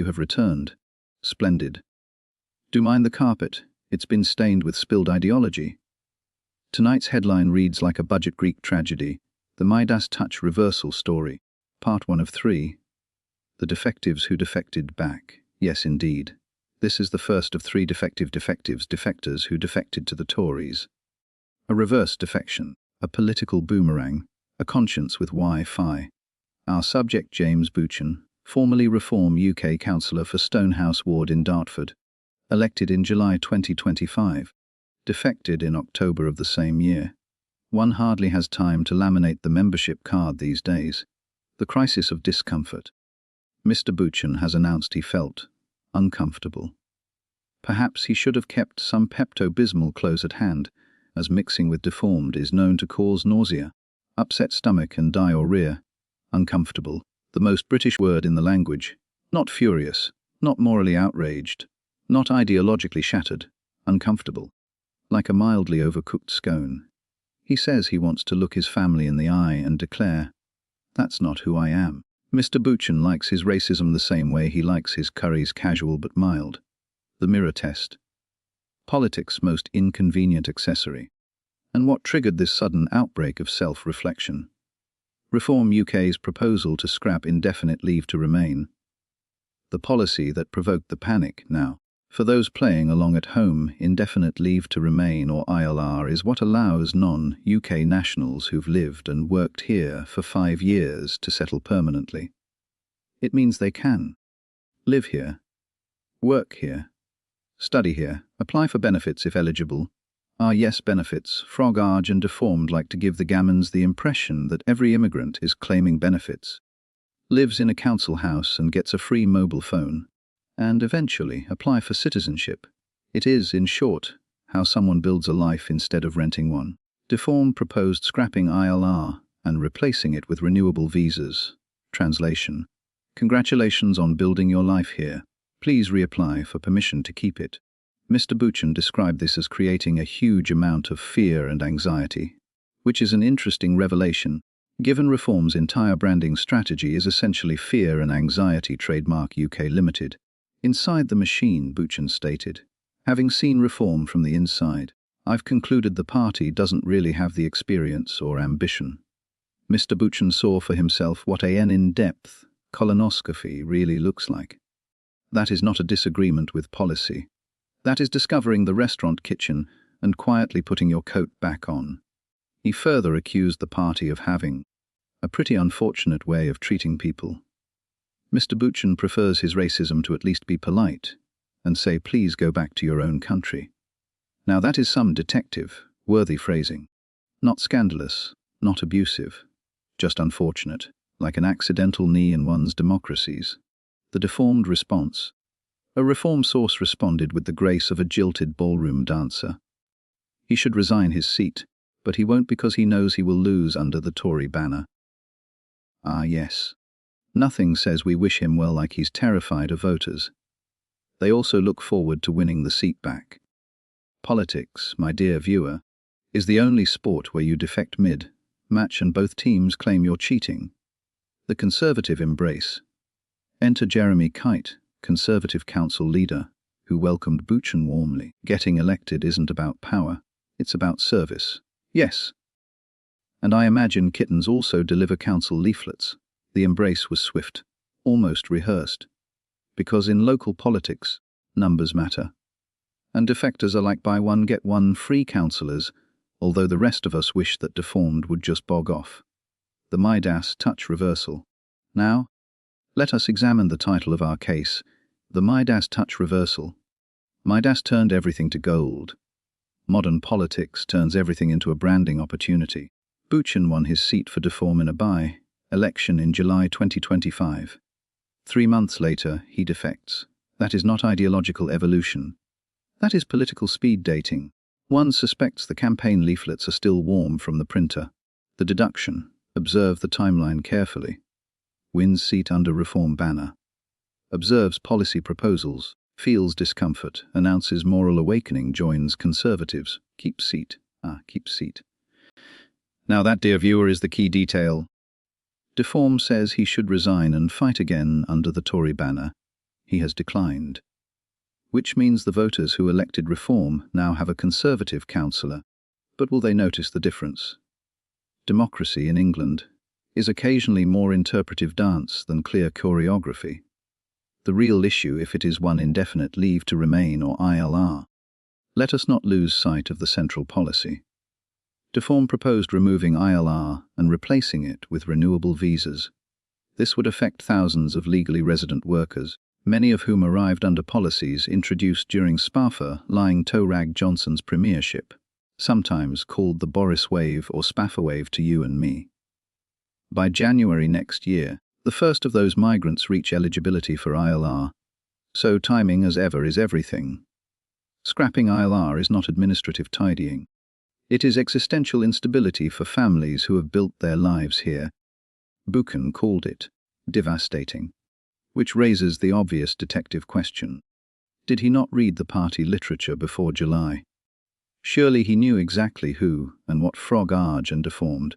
you have returned. Splendid. Do mind the carpet, it's been stained with spilled ideology. Tonight's headline reads like a budget Greek tragedy, the Midas touch reversal story, part 1 of 3. The defectives who defected back. Yes, indeed. This is the first of 3 defectives who defected to the Tories. A reverse defection, a political boomerang, a conscience with Wi-Fi. Our subject James Buchan, formerly Reform UK councillor for Stonehouse Ward in Dartford, elected in July 2025, defected in October of the same year. One hardly has time to laminate the membership card these days. The crisis of discomfort. Mr. Buchan has announced he felt uncomfortable. Perhaps he should have kept some Pepto-Bismol close at hand, as mixing with deformed is known to cause nausea, upset stomach and diarrhea. Uncomfortable, the most British word in the language. Not furious, not morally outraged, not ideologically shattered. Uncomfortable. Like a mildly overcooked scone. He says he wants to look his family in the eye and declare, "That's not who I am." Mr. Buchan likes his racism the same way he likes his curries casual but mild. The mirror test. Politics' most inconvenient accessory. And what triggered this sudden outbreak of self-reflection? Reform UK's proposal to scrap indefinite leave to remain. The policy that provoked the panic now. For those playing along at home, indefinite leave to remain, or ILR, is what allows non-UK nationals who've lived and worked here for 5 years to settle permanently. It means they can live here, work here, study here, apply for benefits if eligible. Yes, benefits. Frog, Arge and Deformed like to give the gammons the impression that every immigrant is claiming benefits, lives in a council house and gets a free mobile phone, and eventually apply for citizenship. It is, in short, how someone builds a life instead of renting one. Deformed proposed scrapping ILR and replacing it with renewable visas. Translation: congratulations on building your life here. Please reapply for permission to keep it. Mr. Buchan described this as creating a huge amount of fear and anxiety, which is an interesting revelation, given Reform's entire branding strategy is essentially fear and anxiety trademark UK Limited. Inside the machine, Buchan stated, having seen Reform from the inside, I've concluded the party doesn't really have the experience or ambition. Mr. Buchan saw for himself what an in-depth colonoscopy really looks like. That is not a disagreement with policy. That is discovering the restaurant kitchen and quietly putting your coat back on. He further accused the party of having a pretty unfortunate way of treating people. Mr. Buchan prefers his racism to at least be polite and say, please go back to your own country. Now that is some detective-worthy phrasing. Not scandalous, not abusive, just unfortunate, like an accidental knee in one's democracies. The deformed response. A Reform source responded with the grace of a jilted ballroom dancer. He should resign his seat, but he won't because he knows he will lose under the Tory banner. Yes. Nothing says we wish him well like he's terrified of voters. They also look forward to winning the seat back. Politics, my dear viewer, is the only sport where you defect mid-match and both teams claim you're cheating. The Conservative embrace. Enter Jeremy Kite, Conservative Council leader, who welcomed Buchan warmly. Getting elected isn't about power, it's about service. Yes. And I imagine kittens also deliver council leaflets. The embrace was swift, almost rehearsed. Because in local politics, numbers matter. And defectors are like buy one get one free councillors, although the rest of us wish that Deformed would just bog off. The Midas touch reversal. Now, let us examine the title of our case, the Midas touch reversal. Midas turned everything to gold. Modern politics turns everything into a branding opportunity. Buchan won his seat for Deform in a by-election in July 2025. 3 months later, he defects. That is not ideological evolution. That is political speed dating. One suspects the campaign leaflets are still warm from the printer. The deduction. Observe the timeline carefully. Wins seat under Reform banner. Observes policy proposals. Feels discomfort. Announces moral awakening. Joins Conservatives. Keeps seat. Keeps seat. Now that, dear viewer, is the key detail. Deform says he should resign and fight again under the Tory banner. he has declined. Which means the voters who elected Reform now have a Conservative councillor. But will they notice the difference? Democracy in England is occasionally more interpretive dance than clear choreography. The real issue, if it is one indefinite leave to remain or ILR. Let us not lose sight of the central policy. Reform proposed removing ILR and replacing it with renewable visas. This would affect thousands of legally resident workers, many of whom arrived under policies introduced during Spaffer-lying Torag Johnson's premiership, sometimes called the Boris Wave or Spaffer Wave to you and me. By January next year, the first of those migrants reach eligibility for ILR, so timing as ever is everything. Scrapping ILR is not administrative tidying. It is existential instability for families who have built their lives here. Buchan called it devastating, which raises the obvious detective question. Did he not read the party literature before July? Surely he knew exactly who and what Frog Arge and Deformed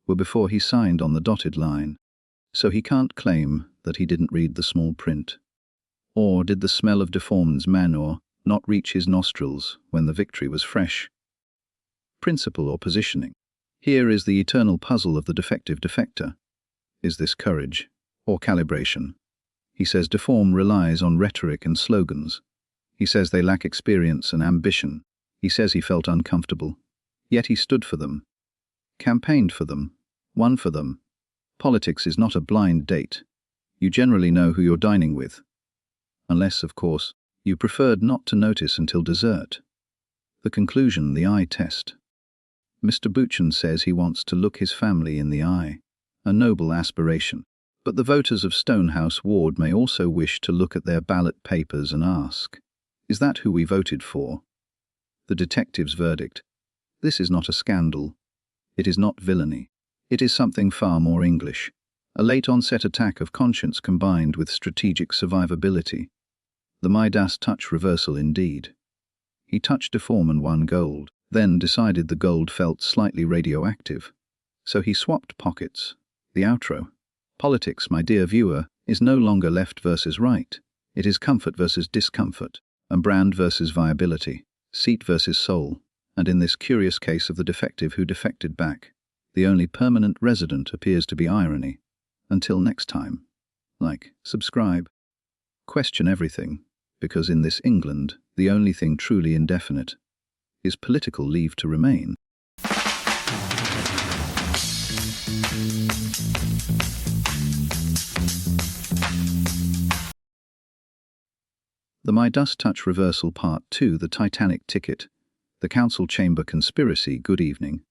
were before he signed on the dotted line, so he can't claim that he didn't read the small print. Or did the smell of Deformed's manure not reach his nostrils when the victory was fresh? Principle or positioning? Here is the eternal puzzle of the defective defector. Is this courage or calibration? He says Deform relies on rhetoric and slogans. He says they lack experience and ambition. He says he felt uncomfortable. Yet he stood for them, campaigned for them, won for them. Politics is not a blind date. You generally know who you're dining with. Unless, of course, you preferred not to notice until dessert. The conclusion, the eye test. Mr. Buchan says he wants to look his family in the eye, a noble aspiration. But the voters of Stonehouse Ward may also wish to look at their ballot papers and ask, is that who we voted for? The detective's verdict. This is not a scandal. It is not villainy. It is something far more English. A late-onset attack of conscience combined with strategic survivability. The Midas touch reversal indeed. He touched Deform and won gold, then decided the gold felt slightly radioactive. So he swapped pockets. The outro. Politics, my dear viewer, is no longer left versus right. It is comfort versus discomfort, and brand versus viability, seat versus soul, and in this curious case of the defective who defected back, the only permanent resident appears to be irony. Until next time. Like, subscribe. Question everything, because in this England, the only thing truly indefinite is political leave to remain. The Midas Touch Reversal Part 2, The Titanic Ticket, The Council Chamber Conspiracy. Good evening.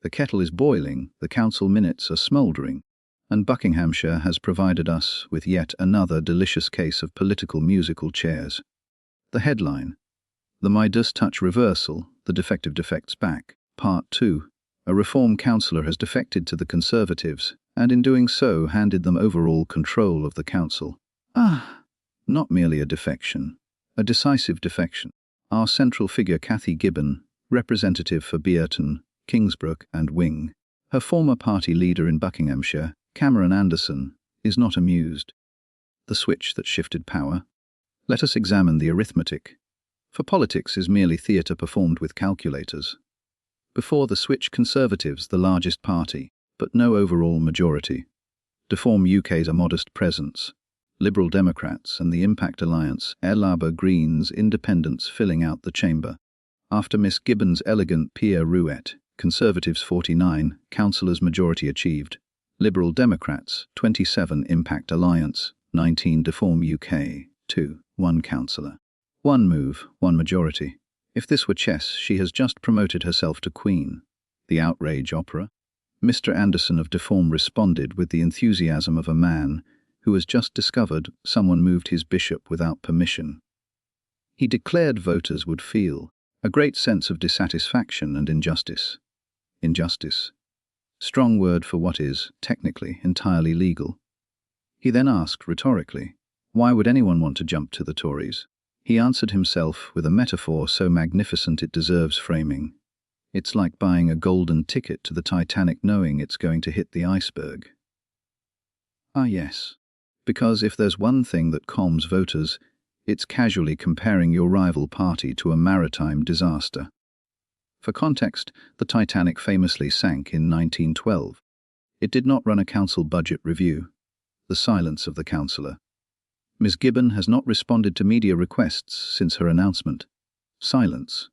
The kettle is boiling, the council minutes are smouldering, and Buckinghamshire has provided us with yet another delicious case of political musical chairs. The headline: The Midas Touch Reversal, The Defective Defects Back, Part 2. A Reform councillor has defected to the Conservatives, and in doing so handed them overall control of the council. Not merely a defection. A decisive defection. Our central figure Cathy Gibbon, representative for Bearton, Kingsbrook and Wing, her former party leader in Buckinghamshire, Cameron Anderson, is not amused. The switch that shifted power? Let us examine the arithmetic. For politics is merely theatre performed with calculators. Before the switch, Conservatives the largest party, but no overall majority. Deform UK's a modest presence. Liberal Democrats and the Impact Alliance, Labour, Greens, Independents filling out the chamber. After Miss Gibbon's elegant pirouette, Conservatives 49, councillors majority achieved. Liberal Democrats 27, Impact Alliance 19, Deform UK 2, 1 councillor. One move, one majority. If this were chess, she has just promoted herself to queen. The outrage opera? Mr. Anderson of Deform responded with the enthusiasm of a man who has just discovered someone moved his bishop without permission. He declared voters would feel a great sense of dissatisfaction and injustice. Injustice. Strong word for what is, technically, entirely legal. He then asked rhetorically, why would anyone want to jump to the Tories? He answered himself with a metaphor so magnificent it deserves framing. It's like buying a golden ticket to the Titanic knowing it's going to hit the iceberg. Ah yes. Because if there's one thing that calms voters, It's casually comparing your rival party to a maritime disaster. For context, the Titanic famously sank in 1912. It did not run a council budget review. The silence of the councillor. Ms. Gibbon has not responded to media requests since her announcement. Silence.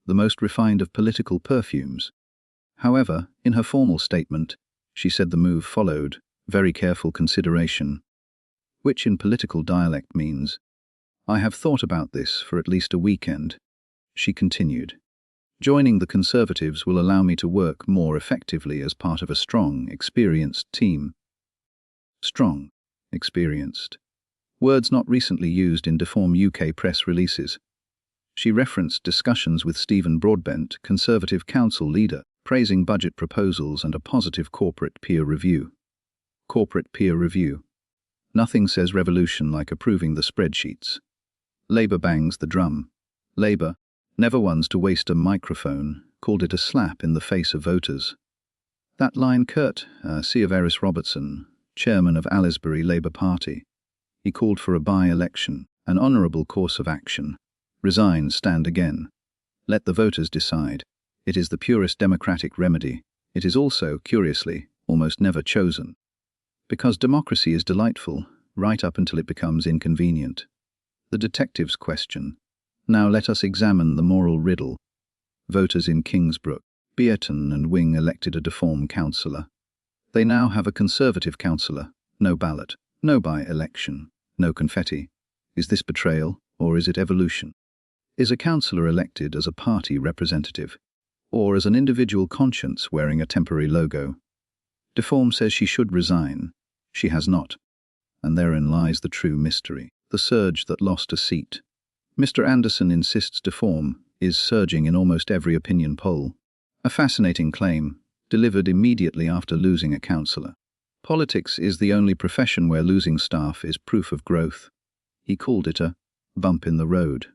The most refined of political perfumes. However, in her formal statement, she said the move followed very careful consideration, which in political dialect means, "I have thought about this for at least a weekend," she continued. "Joining the Conservatives will allow me to work more effectively as part of a strong, experienced team." Strong, experienced. Words not recently used in deform UK press releases. She referenced discussions with Stephen Broadbent, Conservative Council leader, praising budget proposals and a positive corporate peer review. Corporate peer review. Nothing says revolution like approving the spreadsheets. Labour bangs the drum. Labour, never ones to waste a microphone, called it a slap in the face of voters. That line Kurt Seaveris Robertson, chairman of Aylesbury Labour Party. He called for a by-election, an honourable course of action. Resign, stand again. Let the voters decide. It is the purest democratic remedy. It is also, curiously, almost never chosen. Because democracy is delightful, right up until it becomes inconvenient. The Detectives question. Now let us examine the moral riddle. Voters in Kingsbrook, Bearton and Wing elected a deform councillor. They now have a Conservative councillor. No ballot, no by-election, no confetti. Is this betrayal, or is it evolution? Is a councillor elected as a party representative, or as an individual conscience wearing a temporary logo? Deform says she should resign. She has not. And therein lies the true mystery, the surge that lost a seat. Mr. Anderson insists Deform is surging in almost every opinion poll. A fascinating claim, delivered immediately after losing a councillor. Politics is the only profession where losing staff is proof of growth. He called it a bump in the road.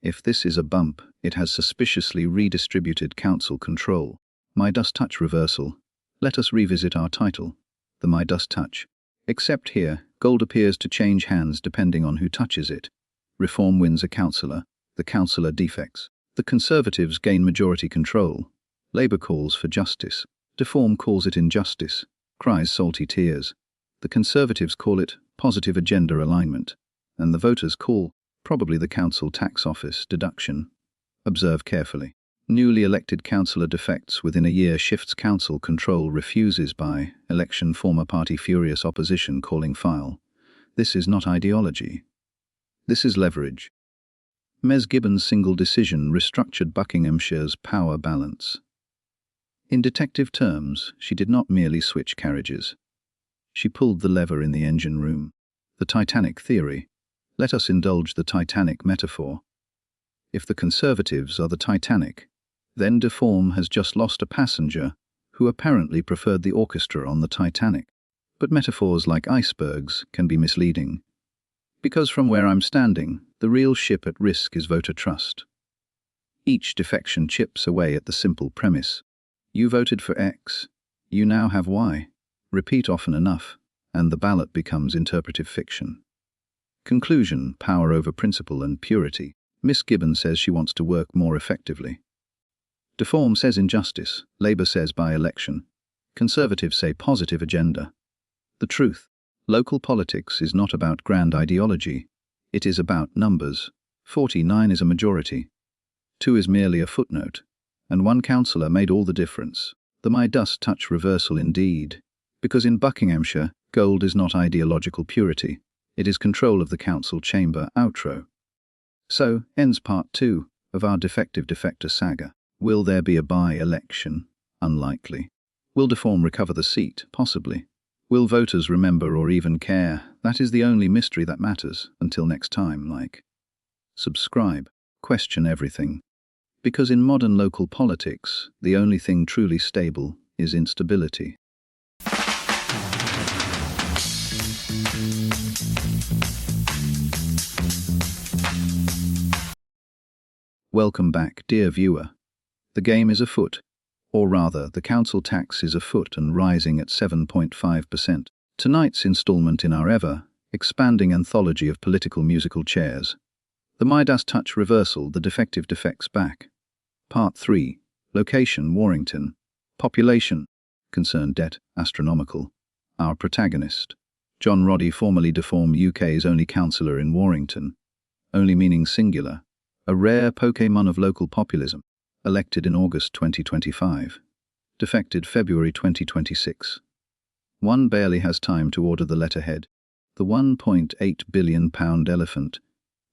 If this is a bump, it has suspiciously redistributed council control. Midas touch reversal. Let us revisit our title. The Midas touch. Except here, gold appears to change hands depending on who touches it. Reform wins a councillor. The councillor defects. The Conservatives gain majority control. Labour calls for justice. Deform calls it injustice. Cries salty tears. The Conservatives call it positive agenda alignment. And the voters call probably the council tax office deduction. Observe carefully. Newly elected councillor defects within a year, shifts council control, refuses by election, former party furious, opposition calling file. This is not ideology. This is leverage. Ms. Gibbon's single decision restructured Buckinghamshire's power balance. In detective terms, she did not merely switch carriages. She pulled the lever in the engine room. The Titanic theory. Let us indulge the Titanic metaphor. If the Conservatives are the Titanic, then Deform has just lost a passenger who apparently preferred the orchestra on the Titanic. But metaphors like icebergs can be misleading. Because from where I'm standing, the real ship at risk is voter trust. Each defection chips away at the simple premise. You voted for X, you now have Y. Repeat often enough, and the ballot becomes interpretive fiction. Conclusion, power over principle and purity. Miss Gibbon says she wants to work more effectively. Deform says injustice, Labour says by-election. Conservatives say positive agenda. The truth, local politics is not about grand ideology. It is about numbers. 49 is a majority. 2 is merely a footnote. And one councillor made all the difference. The Midas touch reversal indeed. Because in Buckinghamshire, gold is not ideological purity. It is control of the council chamber. Outro. So, ends part 2 of our defective defector saga. Will there be a by-election? Unlikely. Will Deform recover the seat? Possibly. Will voters remember or even care? That is the only mystery that matters. Until next time, like, subscribe, question everything. Because in modern local politics, the only thing truly stable is instability. Welcome back, dear viewer. The game is afoot, or rather, the council tax is afoot and rising at 7.5%. Tonight's installment in our expanding anthology of political musical chairs. The Midas touch reversal, the defective defects back. Part 3. Location, Warrington. Population, concerned debt, astronomical. Our protagonist. John Roddy, formerly Deform UK's only councillor in Warrington. Only meaning singular. A rare Pokémon of local populism. Elected in August 2025. Defected February 2026. One barely has time to order the letterhead. The £1.8 billion elephant.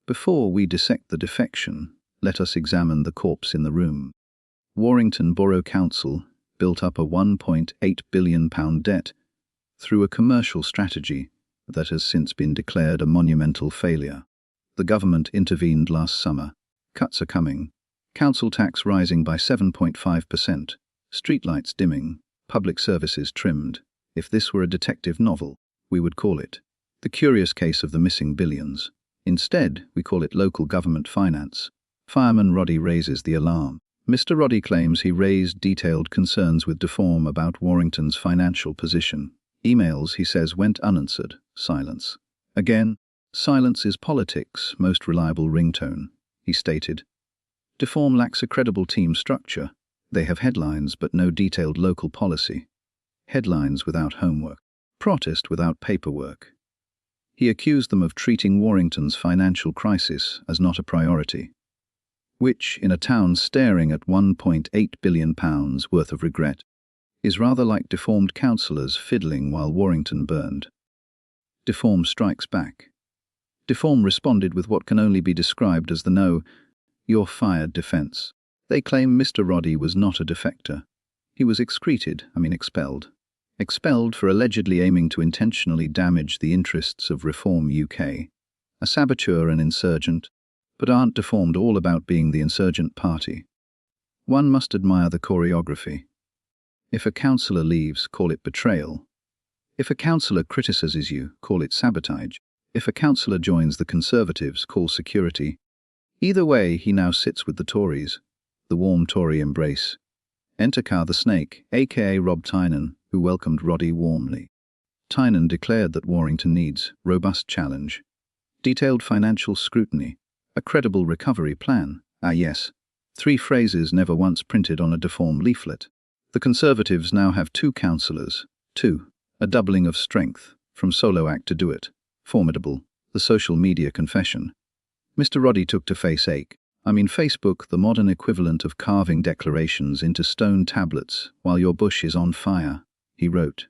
Before we dissect the defection, let us examine the corpse in the room. Warrington Borough Council built up a £1.8 billion debt through a commercial strategy that has since been declared a monumental failure. The government intervened last summer. Cuts are coming. Council tax rising by 7.5%. Streetlights dimming. Public services trimmed. If this were a detective novel, we would call it The Curious Case of the Missing Billions. Instead, we call it local government finance. Fireman Roddy raises the alarm. Mr. Roddy claims he raised detailed concerns with Deform about Warrington's financial position. Emails, he says, went unanswered. Silence. Again, silence is politics' most reliable ringtone, he stated. Deform lacks a credible team structure. They have headlines but no detailed local policy. Headlines without homework. Protest without paperwork. He accused them of treating Warrington's financial crisis as not a priority, which, in a town staring at £1.8 billion worth of regret, is rather like deformed councillors fiddling while Warrington burned. Deform strikes back. Deform responded with what can only be described as the "no, you're fired" defence. They claim Mr. Roddy was not a defector. He was expelled. Expelled for allegedly aiming to intentionally damage the interests of Reform UK. A saboteur and insurgent, but aren't Deformed all about being the insurgent party? One must admire the choreography. If a councillor leaves, call it betrayal. If a councillor criticises you, call it sabotage. If a councillor joins the Conservatives, call security. Either way, he now sits with the Tories. The warm Tory embrace. Enter Carr the Snake, aka Rob Tynan, who welcomed Roddy warmly. Tynan declared that Warrington needs robust challenge, detailed financial scrutiny, a credible recovery plan. Ah yes, 3 phrases never once printed on a Deform leaflet. The Conservatives now have 2 councillors. 2. A doubling of strength, from solo act to do it. Formidable. The social media confession. Mr. Roddy took to Facebook, the modern equivalent of carving declarations into stone tablets while your bush is on fire. He wrote,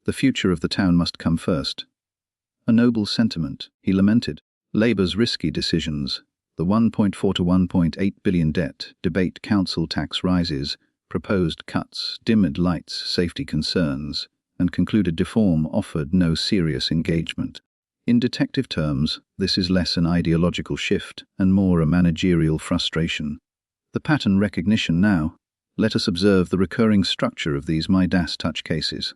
"The future of the town must come first." A noble sentiment, he lamented. Labour's risky decisions, the 1.4 to 1.8 billion debt, debate council tax rises, proposed cuts, dimmed lights, safety concerns, and concluded Deform offered no serious engagement. In detective terms, this is less an ideological shift and more a managerial frustration. The pattern recognition now. Let us observe the recurring structure of these Midas touch cases.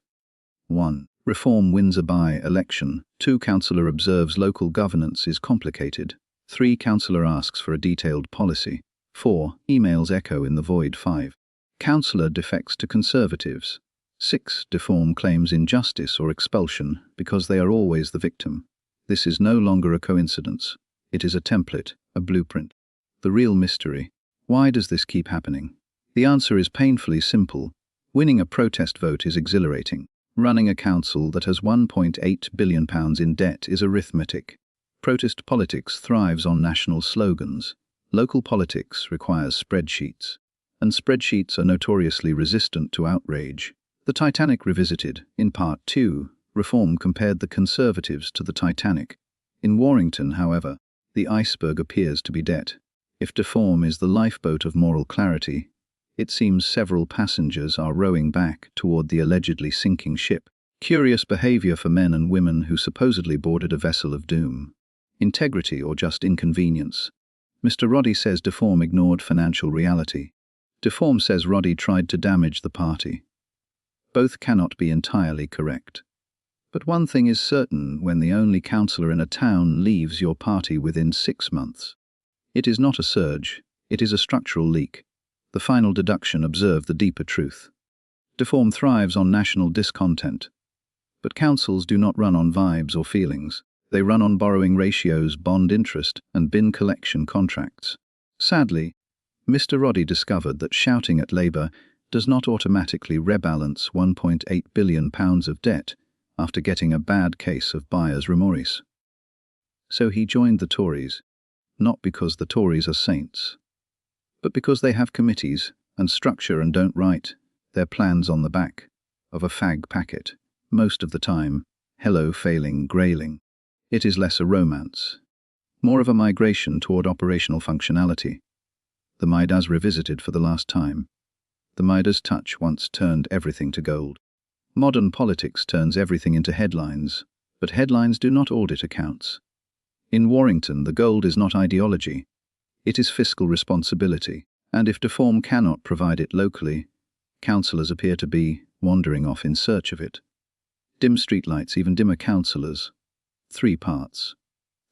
1. Reform wins a by-election. 2. Councillor observes local governance is complicated. 3. Councillor asks for a detailed policy. 4. Emails echo in the void. 5. Councillor defects to Conservatives. 6. Deform claims injustice or expulsion because they are always the victim. This is no longer a coincidence. It is a template, a blueprint. The real mystery. Why does this keep happening? The answer is painfully simple. Winning a protest vote is exhilarating. Running a council that has £1.8 billion in debt is arithmetic. Protest politics thrives on national slogans. Local politics requires spreadsheets. And spreadsheets are notoriously resistant to outrage. The Titanic Revisited, in Part 2, Reform compared the Conservatives to the Titanic. In Warrington, however, the iceberg appears to be debt. If Deform is the lifeboat of moral clarity, it seems several passengers are rowing back toward the allegedly sinking ship. Curious behavior for men and women who supposedly boarded a vessel of doom. Integrity or just inconvenience? Mr. Roddy says Deform ignored financial reality. Deform says Roddy tried to damage the party. Both cannot be entirely correct. But one thing is certain: when the only councillor in a town leaves your party within 6 months. It is not a surge, it is a structural leak. The final deduction observed the deeper truth. Deform thrives on national discontent. But councils do not run on vibes or feelings. They run on borrowing ratios, bond interest, and bin collection contracts. Sadly, Mr. Roddy discovered that shouting at Labour does not automatically rebalance £1.8 billion of debt after getting a bad case of buyer's remorse. So he joined the Tories, not because the Tories are saints, but because they have committees and structure and don't write their plans on the back of a fag packet, most of the time, hello failing grayling. It is less a romance, more of a migration toward operational functionality. The Midas revisited for the last time. The Midas touch once turned everything to gold. Modern politics turns everything into headlines, but headlines do not audit accounts. In Warrington, the gold is not ideology. It is fiscal responsibility, and if Deform cannot provide it locally, councillors appear to be wandering off in search of it. Dim streetlights, even dimmer councillors. 3 parts.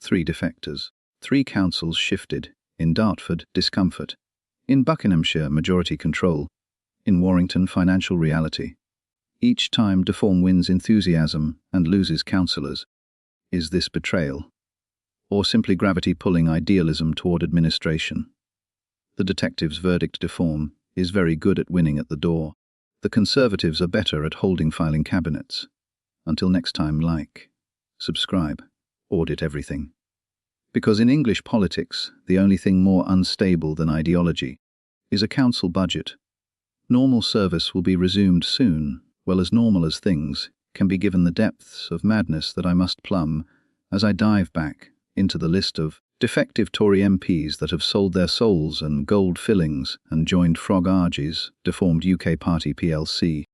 3 defectors. 3 councils shifted. In Dartford, discomfort. In Buckinghamshire, majority control. In Warrington, financial reality. Each time Deform wins enthusiasm and loses councillors. Is this betrayal? Or simply gravity pulling idealism toward administration? The Detectives' verdict: Deform is very good at winning at the door. The Conservatives are better at holding filing cabinets. Until next time, like, subscribe, audit everything. Because in English politics, the only thing more unstable than ideology is a council budget. Normal service will be resumed soon, well as normal as things can be given the depths of madness that I must plumb as I dive back into the list of defective Tory MPs that have sold their souls and gold fillings and joined Frog Argy's deformed UK Party plc.